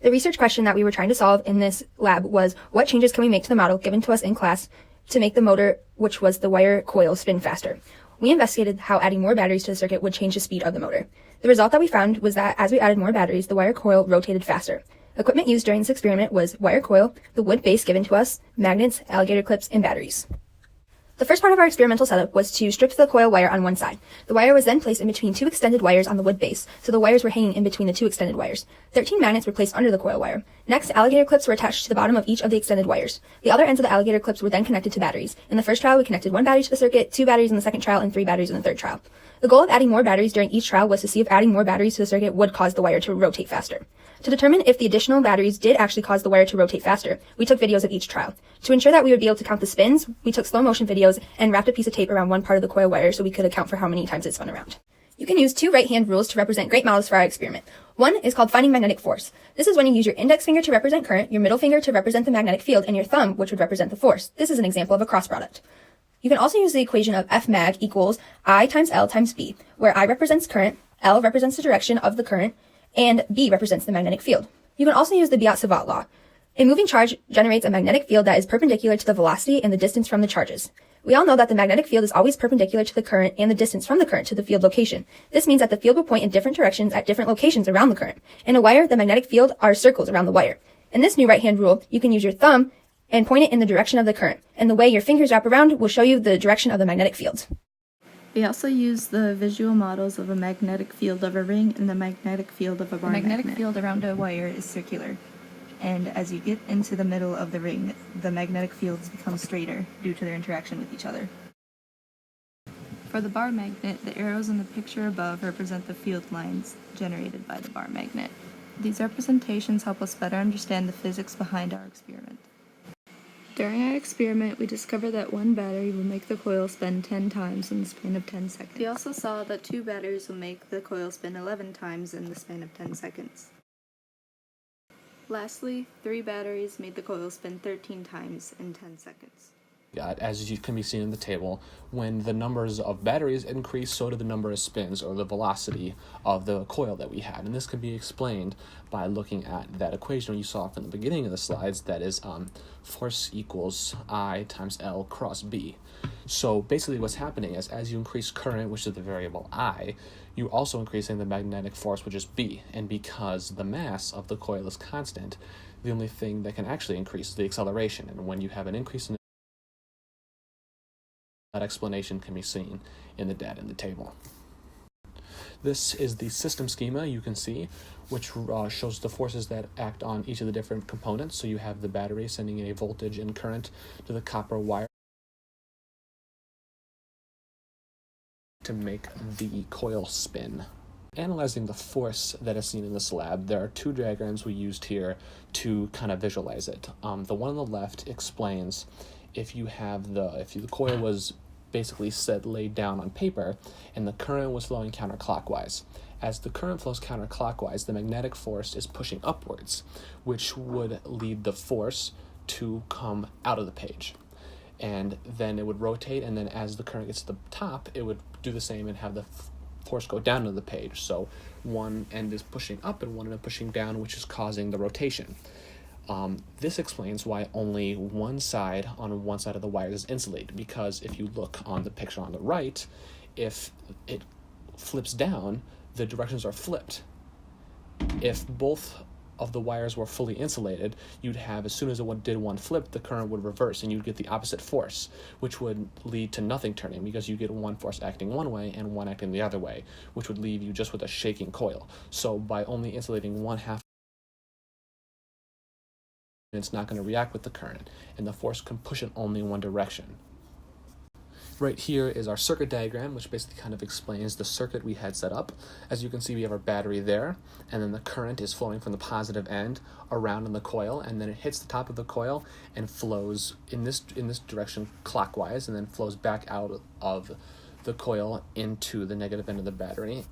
The research question that we were trying to solve in this lab was, what changes can we make to the model given to us in class to make the motor, which was the wire coil, spin faster? We investigated how adding more batteries to the circuit would change the speed of the motor. The result that we found was that as we added more batteries, the wire coil rotated faster. Equipment used during this experiment was wire coil, the wood base given to us, magnets, alligator clips, and batteries. The first part of our experimental setup was to strip the coil wire on one side. The wire was then placed in between two extended wires on the wood base, so the wires were hanging in between the two extended wires. 13 magnets were placed under the coil wire. Next, alligator clips were attached to the bottom of each of the extended wires. The other ends of the alligator clips were then connected to batteries. In the first trial, we connected 1 battery to the circuit, 2 batteries in the second trial, and 3 batteries in the third trial. The goal of adding more batteries during each trial was to see if adding more batteries to the circuit would cause the wire to rotate faster. To determine if the additional batteries did actually cause the wire to rotate faster, we took videos of each trial. To ensure that we would be able to count the spins, we took slow motion videos and wrapped a piece of tape around one part of the coil wire so we could account for how many times it spun around. You can use 2 right-hand rules to represent great models for our experiment. One is called finding magnetic force. This is when you use your index finger to represent current, your middle finger to represent the magnetic field, and your thumb, which would represent the force. This is an example of a cross product. You can also use the equation of F mag equals I times L times B, where I represents current, L represents the direction of the current, and B represents the magnetic field. You can also use the Biot-Savart law. A moving charge generates a magnetic field that is perpendicular to the velocity and the distance from the charges. We all know that the magnetic field is always perpendicular to the current and the distance from the current to the field location. This means that the field will point in different directions at different locations around the current. In a wire, the magnetic field are circles around the wire. In this new right-hand rule, you can use your thumb and point it in the direction of the current, and the way your fingers wrap around will show you the direction of the magnetic field. We also use the visual models of a magnetic field of a ring and the magnetic field of a bar magnet. The magnetic field around a wire is circular, and as you get into the middle of the ring, the magnetic fields become straighter due to their interaction with each other. For the bar magnet, the arrows in the picture above represent the field lines generated by the bar magnet. These representations help us better understand the physics behind our experiment. During our experiment, we discovered that 1 battery will make the coil spin 10 times in the span of 10 seconds. We also saw that 2 batteries will make the coil spin 11 times in the span of 10 seconds. Lastly, 3 batteries made the coil spin 13 times in 10 seconds. As you can be seen in the table, when the numbers of batteries increase, so do the number of spins, or the velocity of the coil that we had. And this can be explained by looking at that equation you saw from the beginning of the slides, that is force equals I times L cross B. So basically what's happening is, as you increase current, which is the variable I, you're also increasing the magnetic force, which is B. And because the mass of the coil is constant, the only thing that can actually increase is the acceleration. And when you have an increase in that explanation can be seen in the data in the table. This is the system schema you can see, which shows the forces that act on each of the different components. So you have the battery sending a voltage and current to the copper wire to make the coil spin. Analyzing the force that is seen in this lab, there are 2 diagrams we used here to kind of visualize it. The one on the left explains if the coil was basically laid down on paper and the current was flowing counterclockwise. As the current flows counterclockwise, the magnetic force is pushing upwards, which would lead the force to come out of the page. And then it would rotate, and then as the current gets to the top, it would do the same and have the force go down to the page. So one end is pushing up and one end is pushing down, which is causing the rotation. This explains why only one side of the wire is insulated, because if you look on the picture on the right, if it flips down, the directions are flipped. If both of the wires were fully insulated, you'd have, as soon as it did one flip, the current would reverse and you'd get the opposite force, which would lead to nothing turning, because you get one force acting one way and one acting the other way, which would leave you just with a shaking coil. So by only insulating one half, it's not going to react with the current, and the force can push it only in one direction. Right here is our circuit diagram, which basically kind of explains the circuit we had set up. As you can see, we have our battery there, and then the current is flowing from the positive end around in the coil, and then it hits the top of the coil and flows in this direction clockwise, and then flows back out of the coil into the negative end of the battery.